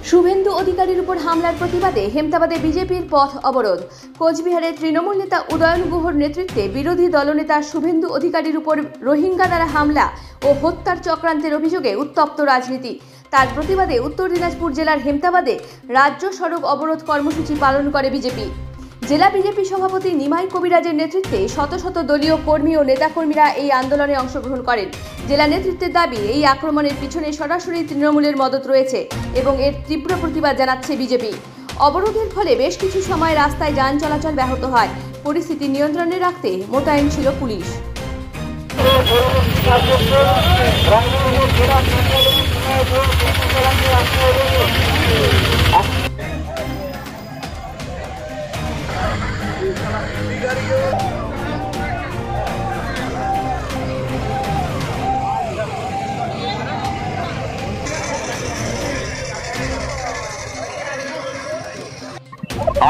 শুভেন্দু অধিকারীর উপর হামলার প্রতিবাদে হেমতাবাদে বিজেপির পথ অবরোধ। কোচবিহারের তৃণমূল নেতা উদয়ন গুহর নেতৃত্বে বিরোধী দলনেতা শুভেন্দু অধিকারীর উপর রোহিঙ্গা দ্বারা হামলা ও হত্যার চক্রান্তের অভিযোগে উত্তপ্ত রাজনীতি। তার প্রতিবাদে উত্তর দিনাজপুর জেলার হেমতাবাদে রাজ্য সড়ক অবরোধ কর্মসূচি পালন করে বিজেপি। জেলা বিজেপি সভাপতি নিমাই কবিরাজের নেতৃত্বে শত শত দলীয় কর্মী ও নেতাকর্মীরা এই আন্দোলনে অংশগ্রহণ করেন। জেলা নেতৃত্বের দাবি, এই আক্রমণের পিছনে সরাসরি তৃণমূলের মদত রয়েছে এবং এর তীব্র প্রতিবাদ জানাচ্ছে বিজেপি। অবরোধের ফলে বেশ কিছু সময় রাস্তায় যান চলাচল ব্যাহত হয়। পরিস্থিতি নিয়ন্ত্রণে রাখতে মোতায়েন ছিল পুলিশ।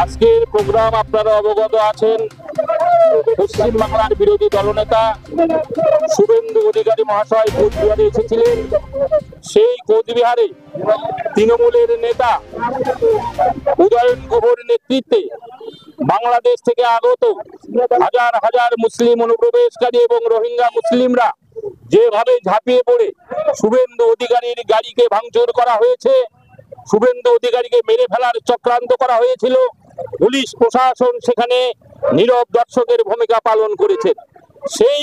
আজকের প্রোগ্রাম আপনারা অবগত আছেন, পশ্চিমবাংলার বিরোধী দলনেতা শুভেন্দু অধিকারী মহাশয় কোচবিহারে এসেছিলেন। সেই কোচবিহারে তৃণমূলের নেতা উদয়ন গুহর নেতৃত্বে বাংলাদেশ থেকে আগত হাজার হাজার মুসলিম অনুপ্রবেশকারী এবং রোহিঙ্গা মুসলিমরা যেভাবে ঝাঁপিয়ে পড়ে শুভেন্দু অধিকারীর গাড়িকে ভাঙচুর করা হয়েছে, শুভেন্দু অধিকারীকে মেরে ফেলার চক্রান্ত করা হয়েছিল। পুলিশ প্রশাসন সেখানে নীরব দর্শকের ভূমিকা পালন করেছে। সেই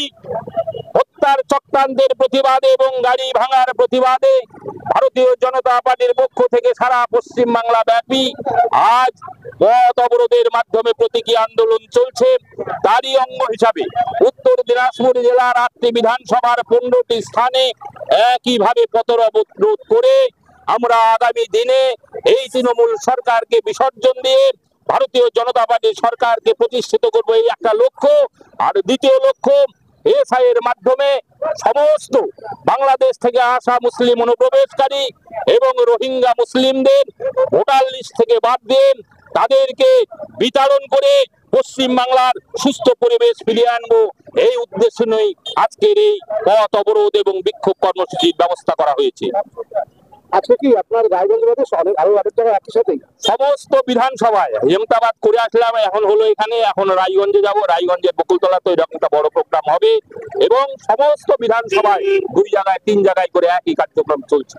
হত্যার চক্রান্তের প্রতিবাদে এবং গাড়ি ভাঙার প্রতিবাদে ভারতীয় জনতা পার্টির পক্ষ থেকে সারা পশ্চিম বাংলা ব্যাপী আজ পথ অবরোধের মাধ্যমে প্রতীকী আন্দোলন চলছে। তারই অঙ্গ হিসাবে উত্তর দিনাজপুর জেলার 8টি বিধানসভার 15টি স্থানে একইভাবে পথ অবরোধ করে আমরা আগামী দিনে এই তৃণমূল সরকারকে বিসর্জন দিয়ে ভারতীয় জনতা পার্টির সরকারকে প্রতিষ্ঠিত করবো, এই একটা লক্ষ্য। আর দ্বিতীয় লক্ষ্য, এসআই এর মাধ্যমে সমস্ত বাংলাদেশ থেকে আসা মুসলিম অনুপ্রবেশকারী এবং রোহিঙ্গা মুসলিমদের ভোটার লিস্ট থেকে বাদ দিয়ে তাদেরকে বিতাড়ন করে পশ্চিম বাংলার সুস্থ পরিবেশ ফিরিয়ে আনবো, এই উদ্দেশ্য নিয়ে আজকের এই পথ অবরোধ এবং বিক্ষোভ কর্মসূচির ব্যবস্থা করা হয়েছে। আজকে কি আপনার রায়গঞ্জে আরো আরেক জায়গায় একই সাথে সমস্ত বিধানসভায় হেমতাবাদ করে আসলাম, এখন হলো এখানে, এখন রায়গঞ্জে যাব। রায়গঞ্জের বকুলতলা তো এরকম একটা বড় প্রোগ্রাম হবে এবং সমস্ত বিধানসভায় 2 জায়গায় 3 জায়গায় করে একই কার্যক্রম চলছে।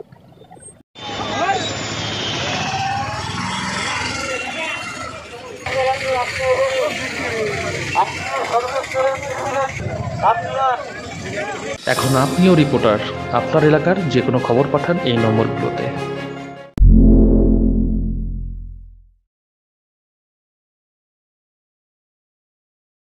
এখন আপনিও রিপোর্টার, আপনার এলাকার যে কোনো খবর পাঠান এই নম্বরগুলোতে।